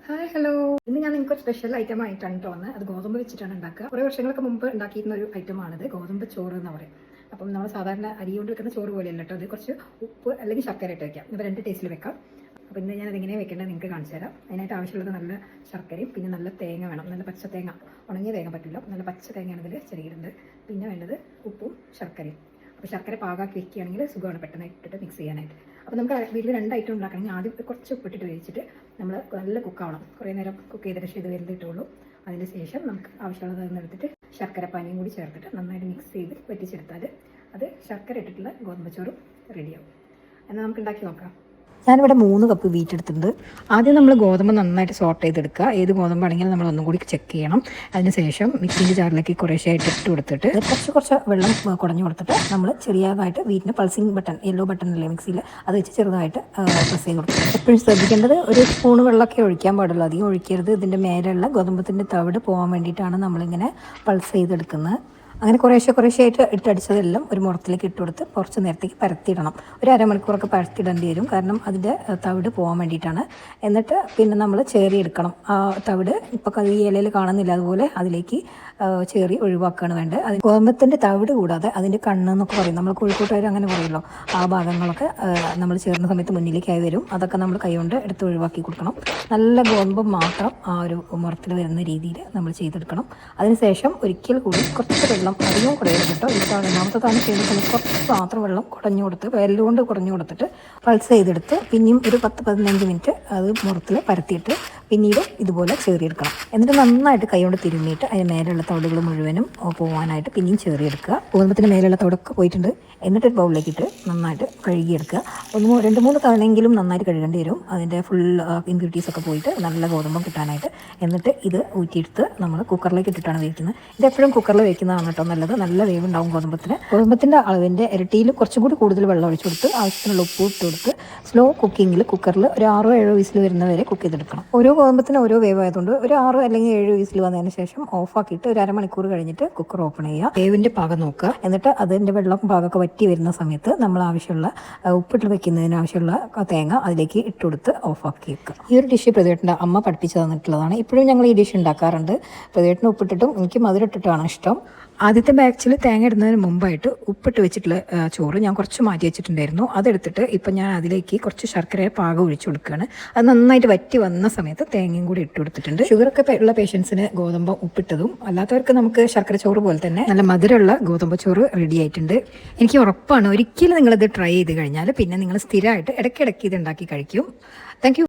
Hi hello. ഇന്ന് ഞാൻ നിങ്ങൾക്ക് ഒരു സ്പെഷ്യൽ ഐറ്റം ആയിട്ടാണ് കേട്ടോ വന്നത്. അത് ഗോതമ്പ് വെച്ചിട്ടാണ് ഉണ്ടാക്കുക. കുറേ വർഷങ്ങൾക്ക് മുമ്പ് ഉണ്ടാക്കിയിരുന്ന ഒരു ഐറ്റമാണിത്, ഗോതമ്പ് ചോറ് എന്ന് പറയും. അപ്പം നമ്മൾ സാധാരണ അരി കൊണ്ട് വെക്കുന്ന ചോറ് പോലെയല്ല കേട്ടോ. അത് കുറച്ച് ഉപ്പ് അല്ലെങ്കിൽ ശർക്കര ഇട്ട് വെക്കാം. ഇപ്പോൾ 2 ടേസ്റ്റിൽ വെക്കാം. അപ്പോൾ ഇന്ന് ഞാൻ അതെങ്ങനെയാണ് വെക്കേണ്ടത് നിങ്ങൾക്ക് കാണിച്ചു തരാം. അതിനായിട്ട് ആവശ്യമുള്ളത് നല്ല ശർക്കരയും പിന്നെ നല്ല തേങ്ങ വേണം. നല്ല പച്ച തേങ്ങ, ഉണങ്ങിയ തേങ്ങ പറ്റില്ല, നല്ല പച്ച തേങ്ങയാണ് ഇതിൽ ചെറിയിടുന്നത്. പിന്നെ വേണ്ടത് ഉപ്പും ശർക്കരയും. അപ്പോൾ ശർക്കര പാകാക്കി വെക്കുകയാണെങ്കിൽ സുഖമാണ് പെട്ടെന്ന് ഇട്ടിട്ട് മിക്സ് ചെയ്യാനായിട്ട്. അപ്പോൾ നമുക്ക് വീട്ടിൽ 2 ഐറ്റം ഉണ്ടാക്കണമെങ്കിൽ ആദ്യം കുറച്ച് ഉപ്പിട്ടിട്ട് വേവിച്ചിട്ട് നമ്മൾ നല്ല കുക്കാവണം. കുറേ നേരം കുക്ക് ചെയ്തിട്ട് ഇത് വെന്തിട്ടുള്ളൂ. അതിന് ശേഷം നമുക്ക് ആവശ്യമുള്ളത് എടുത്തിട്ട് ശർക്കര പാനിയും കൂടി ചേർത്തിട്ട് നന്നായിട്ട് മിക്സ് ചെയ്ത് വറ്റിച്ചെടുത്താൽ അത് ശർക്കര ഇട്ടിട്ടുള്ള ഗോതമ്പ് ചോറും റെഡിയാവും. എന്നാൽ നമുക്ക് ഉണ്ടാക്കി നോക്കാം. ഞാനിവിടെ 3 കപ്പ് വീറ്റ് എടുത്തിട്ടുണ്ട്. ആദ്യം നമ്മൾ ഗോതമ്പ് നന്നായിട്ട് സോർട്ട് ചെയ്തെടുക്കുക. ഏത് ഗോതമ്പാണെങ്കിലും നമ്മൾ ഒന്നും കൂടി ചെക്ക് ചെയ്യണം. അതിനുശേഷം മിക്സിൻ്റെ ജാറിലേക്ക് കുറേശ്ശായിട്ട് ഇട്ട് കൊടുത്തിട്ട് കുറച്ച് വെള്ളം കുടഞ്ഞു കൊടുത്തിട്ട് നമ്മൾ ചെറിയതായിട്ട് വീറ്റിന് പൾസിങ് ബട്ടൺ, യെല്ലോ ബട്ടൺ അല്ലേ മിക്സിയിൽ, അത് വെച്ച് ചെറുതായിട്ട് പ്രസ് ചെയ്ത് കൊടുക്കുക. എപ്പോഴും ശ്രദ്ധിക്കേണ്ടത് ഒരു സ്പൂൺ വെള്ളമൊക്കെ ഒഴിക്കാൻ പാടുള്ളൂ, അധികം ഒഴിക്കരുത്. ഇതിൻ്റെ മേലെയുള്ള ഗോതമ്പത്തിൻ്റെ തവിട് പോകാൻ വേണ്ടിയിട്ടാണ് നമ്മളിങ്ങനെ പൾസ് ചെയ്തെടുക്കുന്നത്. അങ്ങനെ കുറേശ്ശായിട്ട് ഇട്ടടിച്ചതെല്ലാം ഒരു മുറത്തിലേക്ക് ഇട്ട് കൊടുത്ത് കുറച്ച് നേരത്തേക്ക് പരത്തിയിടണം. ഒരു അരമണിക്കൂറൊക്കെ പരത്തിയിടേണ്ടി വരും, കാരണം അതിൻ്റെ തവിട് പോകാൻ വേണ്ടിയിട്ടാണ്. എന്നിട്ട് പിന്നെ നമ്മൾ ചേറിയെടുക്കണം. ആ തവിട് ഇപ്പോൾ ഈ ഇലയിൽ കാണുന്നില്ല, അതുപോലെ അതിലേക്ക് ചേറി ഒഴിവാക്കുകയാണ് വേണ്ടത്. അത് ഗോതമ്പത്തിൻ്റെ തവിട് കൂടാതെ അതിൻ്റെ കണ്ണെന്നൊക്കെ പറയും, നമ്മൾ കോഴിക്കോട്ടുകാർ അങ്ങനെ പറയുമല്ലോ, ആ ഭാഗങ്ങളൊക്കെ നമ്മൾ ചേർന്ന സമയത്ത് മുന്നിലേക്കായി വരും. അതൊക്കെ നമ്മൾ കൈകൊണ്ട് എടുത്ത് ഒഴിവാക്കി കൊടുക്കണം. നല്ല ഗോതമ്പ് മാത്രം ആ ഒരു മുറത്തിൽ വരുന്ന രീതിയിൽ നമ്മൾ ചെയ്തെടുക്കണം. അതിനുശേഷം ഒരിക്കൽ കൂടി കുറച്ച് വെള്ളം, അധികം കുടയരുത് കേട്ടോ. ഈ രണ്ടാമത്തെ തവണ ചെയ്തിട്ട് കുറച്ച് മാത്രം വെള്ളം കുടഞ്ഞു കൊടുത്ത് വെല്ലുകൊണ്ട് കുടഞ്ഞു കൊടുത്തിട്ട് പൾസ് ചെയ്തെടുത്ത് പിന്നെയും ഒരു 10-15 മിനിറ്റ് അത് മുറത്തിൽ പരത്തിയിട്ട് പിന്നീട് ഇതുപോലെ ചേറിയെടുക്കണം. എന്നിട്ട് നന്നായിട്ട് കൈകൊണ്ട് തിരുമ്മിയിട്ട് അതിന് മേലുള്ള തവിടുകൾ മുഴുവനും പോകാനായിട്ട് പിന്നെയും ചേറിയെടുക്കുക. ഗോതമ്പത്തിന് മേലുള്ള തവിടൊക്കെ പോയിട്ടുണ്ട്. എന്നിട്ട് ബൗളിലേക്ക് ഇട്ട് നന്നായിട്ട് കഴുകിയെടുക്കുക. 2-3 തവണയെങ്കിലും നന്നായിട്ട് കഴുകേണ്ടി വരും, അതിൻ്റെ ഫുൾ ഇമ്പ്യൂരിറ്റീസൊക്കെ പോയിട്ട് നല്ല ഗോതമ്പം കിട്ടാനായിട്ട്. എന്നിട്ട് ഇത് ഊറ്റിയെടുത്ത് നമ്മൾ കുക്കറിലേക്ക് ഇട്ടിട്ടാണ് വേവിക്കുന്നത്. ഇതെപ്പോഴും കുക്കറിൽ വേവിക്കുന്നതാണ് കേട്ടോ നല്ലത്. നല്ല വേവുണ്ടാവും ഗോതമ്പത്തിന്. ഗോതമ്പത്തിൻ്റെ അളവിൻ്റെ ഇരട്ടിയിൽ കുറച്ചും കൂടി കൂടുതൽ വെള്ളം ഒഴിച്ചു കൊടുത്ത് ആവശ്യത്തിനുള്ള ഉപ്പ് ഇട്ട് കൊടുത്ത് സ്ലോ കുക്കിങ്ങിൽ കുക്കറിൽ ഒരു 6-7 വിസിൽ വരുന്നവരെ കുക്ക് ചെയ്തെടുക്കണം. ഓരോ ഗോതമ്പത്തിന് ഓരോ വേവായതുകൊണ്ട് ഒരു 6 അല്ലെങ്കിൽ 7 വിസിൽ വന്നതിന് ശേഷം ഓഫാക്കിയിട്ട് ഒരു അരമണിക്കൂർ കഴിഞ്ഞിട്ട് കുക്കർ ഓപ്പൺ ചെയ്യുക. വേവിൻ്റെ പാകം നോക്കുക. എന്നിട്ട് അതിൻ്റെ വെള്ളം പാകമൊക്കെ വറ്റി വരുന്ന സമയത്ത് നമ്മൾ ആവശ്യമുള്ള ഉപ്പിട്ട് വെക്കുന്നതിന് ആവശ്യമുള്ള തേങ്ങ അതിലേക്ക് ഇട്ട് കൊടുത്ത് ഓഫാക്കി വെക്കുക. ഈ ഒരു ഡിഷ് പ്രതിവേട്ടൻ്റെ അമ്മ പഠിപ്പിച്ചു തന്നിട്ടുള്ളതാണ്. ഇപ്പോഴും ഞങ്ങൾ ഈ ഡിഷ് ഉണ്ടാക്കാറുണ്ട്. പ്രതിവേട്ടന് ഉപ്പിട്ടിട്ടും എനിക്ക് മധുരട്ടിട്ടാണ് ഇഷ്ടം. ആദ്യത്തെ ബാച്ചിൽ തേങ്ങ ഇടുന്നതിന് മുമ്പായിട്ട് ഉപ്പിട്ട് വെച്ചിട്ടുള്ള ചോറ് ഞാൻ കുറച്ച് മാറ്റി വെച്ചിട്ടുണ്ടായിരുന്നു. അതെടുത്തിട്ട് ഇപ്പം ഞാൻ അതിലേക്ക് കുറച്ച് ശർക്കര പാകം ഒഴിച്ചു കൊടുക്കുകയാണ്. അത് നന്നായിട്ട് വറ്റി വന്ന സമയത്ത് തേങ്ങയും കൂടി ഇട്ട് കൊടുത്തിട്ടുണ്ട്. ഷുഗറൊക്കെ ഉള്ള പേഷ്യൻസിന് ഗോതമ്പ് ഉപ്പിട്ടതും, അല്ലാത്തവർക്ക് നമുക്ക് ശർക്കര ചോറ് പോലെ തന്നെ നല്ല മധുരമുള്ള ഗോതമ്പ് ചോറ് റെഡി ആയിട്ടുണ്ട്. എനിക്ക് ഉറപ്പാണ്, ഒരിക്കലും നിങ്ങളിത് ട്രൈ ചെയ്ത് കഴിഞ്ഞാൽ പിന്നെ നിങ്ങൾ സ്ഥിരമായിട്ട് ഇടയ്ക്കിടയ്ക്ക് ഇത് ഉണ്ടാക്കി കഴിക്കും. Thank you.